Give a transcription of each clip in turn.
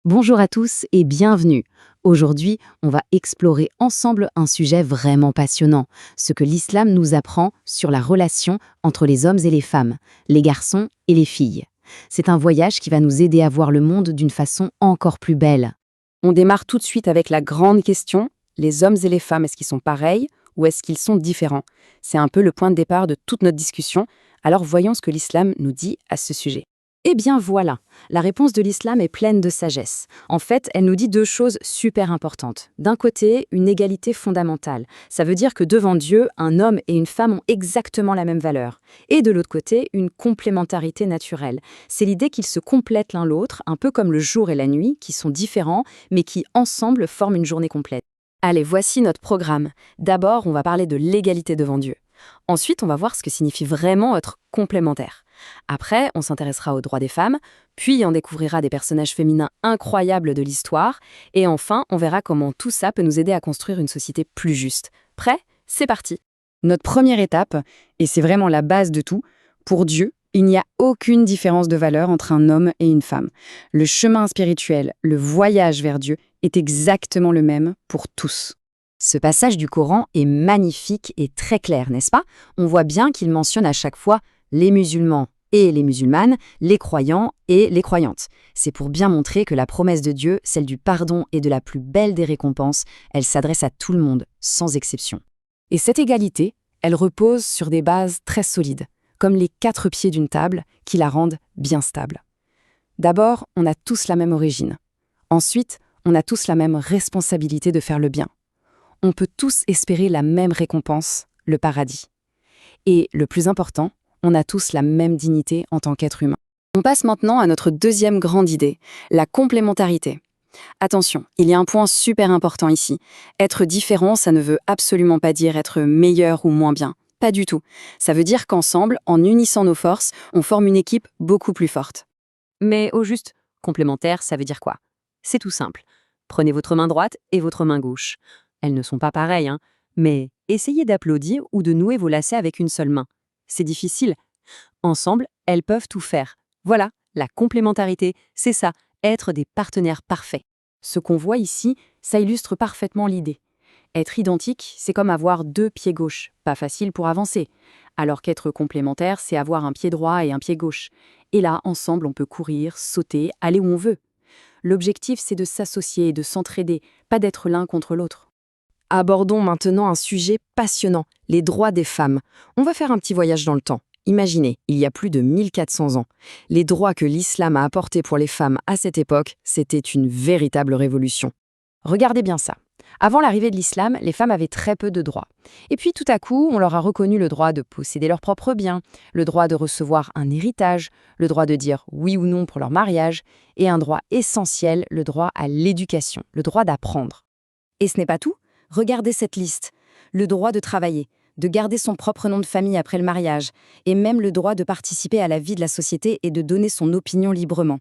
Bonjour à tous et bienvenue. Aujourd'hui, on va explorer ensemble un sujet vraiment passionnant, ce que l'islam nous apprend sur la relation entre les hommes et les femmes, les garçons et les filles. C'est un voyage qui va nous aider à voir le monde d'une façon encore plus belle. On démarre tout de suite avec la grande question, les hommes et les femmes, est-ce qu'ils sont pareils ou est-ce qu'ils sont différents? C'est un peu le point de départ de toute notre discussion, alors voyons ce que l'islam nous dit à ce sujet. Eh bien voilà, la réponse de l'islam est pleine de sagesse. En fait, elle nous dit deux choses super importantes. D'un côté, une égalité fondamentale. Ça veut dire que devant Dieu, un homme et une femme ont exactement la même valeur. Et de l'autre côté, une complémentarité naturelle. C'est l'idée qu'ils se complètent l'un l'autre, un peu comme le jour et la nuit, qui sont différents, mais qui ensemble forment une journée complète. Allez, voici notre programme. D'abord, on va parler de l'égalité devant Dieu. Ensuite, on va voir ce que signifie vraiment être complémentaire. Après, on s'intéressera aux droits des femmes, puis on découvrira des personnages féminins incroyables de l'histoire, et enfin, on verra comment tout ça peut nous aider à construire une société plus juste. Prêt? C'est parti! Notre première étape, et c'est vraiment la base de tout, pour Dieu, il n'y a aucune différence de valeur entre un homme et une femme. Le chemin spirituel, le voyage vers Dieu, est exactement le même pour tous. Ce passage du Coran est magnifique et très clair, n'est-ce pas? On voit bien qu'il mentionne à chaque fois les musulmans et les musulmanes, les croyants et les croyantes. C'est pour bien montrer que la promesse de Dieu, celle du pardon et de la plus belle des récompenses, elle s'adresse à tout le monde, sans exception. Et cette égalité, elle repose sur des bases très solides, comme les 4 pieds d'une table qui la rendent bien stable. D'abord, on a tous la même origine. Ensuite, on a tous la même responsabilité de faire le bien. On peut tous espérer la même récompense, le paradis. Et le plus important, on a tous la même dignité en tant qu'être humain. On passe maintenant à notre deuxième grande idée, la complémentarité. Attention, il y a un point super important ici. Être différent, ça ne veut absolument pas dire être meilleur ou moins bien. Pas du tout. Ça veut dire qu'ensemble, en unissant nos forces, on forme une équipe beaucoup plus forte. Mais au juste, complémentaire, ça veut dire quoi? C'est tout simple. Prenez votre main droite et votre main gauche. Elles ne sont pas pareilles, hein, mais essayez d'applaudir ou de nouer vos lacets avec une seule main. C'est difficile. Ensemble, elles peuvent tout faire. Voilà, la complémentarité, c'est ça, être des partenaires parfaits. Ce qu'on voit ici, ça illustre parfaitement l'idée. Être identique, c'est comme avoir 2 pieds gauches, pas facile pour avancer. Alors qu'être complémentaire, c'est avoir un pied droit et un pied gauche. Et là, ensemble, on peut courir, sauter, aller où on veut. L'objectif, c'est de s'associer et de s'entraider, pas d'être l'un contre l'autre. Abordons maintenant un sujet passionnant, les droits des femmes. On va faire un petit voyage dans le temps. Imaginez, il y a plus de 1400 ans. Les droits que l'islam a apportés pour les femmes à cette époque, c'était une véritable révolution. Regardez bien ça. Avant l'arrivée de l'islam, les femmes avaient très peu de droits. Et puis tout à coup, on leur a reconnu le droit de posséder leurs propres biens, le droit de recevoir un héritage, le droit de dire oui ou non pour leur mariage, et un droit essentiel, le droit à l'éducation, le droit d'apprendre. Et ce n'est pas tout. Regardez cette liste. Le droit de travailler, de garder son propre nom de famille après le mariage, et même le droit de participer à la vie de la société et de donner son opinion librement.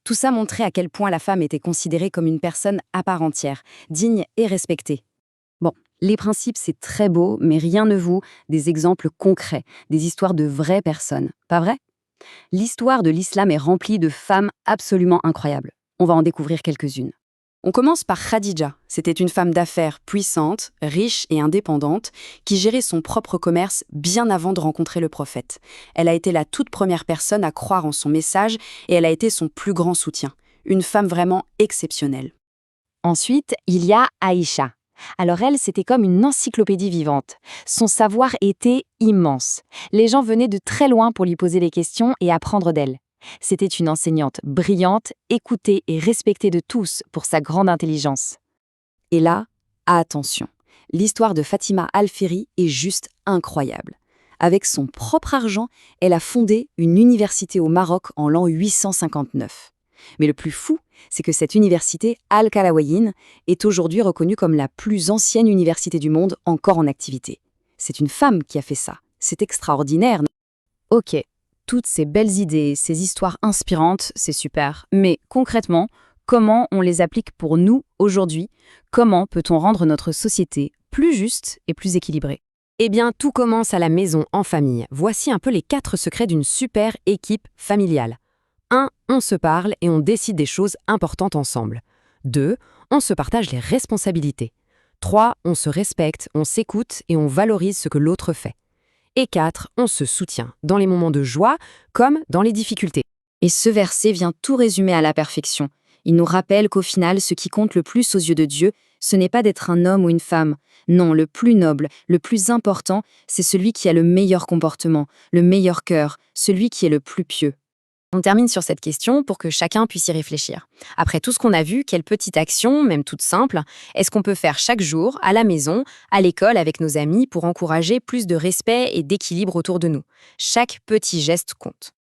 Tout ça montrait à quel point la femme était considérée comme une personne à part entière, digne et respectée. Bon, les principes c'est très beau, mais rien ne vaut des exemples concrets, des histoires de vraies personnes, pas vrai? L'histoire de l'islam est remplie de femmes absolument incroyables. On va en découvrir quelques-unes. On commence par Khadija. C'était une femme d'affaires puissante, riche et indépendante qui gérait son propre commerce bien avant de rencontrer le prophète. Elle a été la toute première personne à croire en son message et elle a été son plus grand soutien. Une femme vraiment exceptionnelle. Ensuite, il y a Aïcha. Alors elle, c'était comme une encyclopédie vivante. Son savoir était immense. Les gens venaient de très loin pour lui poser des questions et apprendre d'elle. C'était une enseignante brillante, écoutée et respectée de tous pour sa grande intelligence. Et là, attention, l'histoire de Fatima Al-Fihri est juste incroyable. Avec son propre argent, elle a fondé une université au Maroc en l'an 859. Mais le plus fou, c'est que cette université, Al-Qalawiyyin, est aujourd'hui reconnue comme la plus ancienne université du monde encore en activité. C'est une femme qui a fait ça. C'est extraordinaire. Ok, toutes ces belles idées, ces histoires inspirantes, c'est super. Mais concrètement, comment on les applique pour nous aujourd'hui? Comment peut-on rendre notre société plus juste et plus équilibrée? Eh bien, tout commence à la maison, en famille. Voici un peu les 4 secrets d'une super équipe familiale. 1. On se parle et on décide des choses importantes ensemble. 2. On se partage les responsabilités. 3. On se respecte, on s'écoute et on valorise ce que l'autre fait. Et 4. On se soutient, dans les moments de joie comme dans les difficultés. Et ce verset vient tout résumer à la perfection. Il nous rappelle qu'au final, ce qui compte le plus aux yeux de Dieu, ce n'est pas d'être un homme ou une femme. Non, le plus noble, le plus important, c'est celui qui a le meilleur comportement, le meilleur cœur, celui qui est le plus pieux. On termine sur cette question pour que chacun puisse y réfléchir. Après tout ce qu'on a vu, quelle petite action, même toute simple, est-ce qu'on peut faire chaque jour, à la maison, à l'école, avec nos amis, pour encourager plus de respect et d'équilibre autour de nous? Chaque petit geste compte.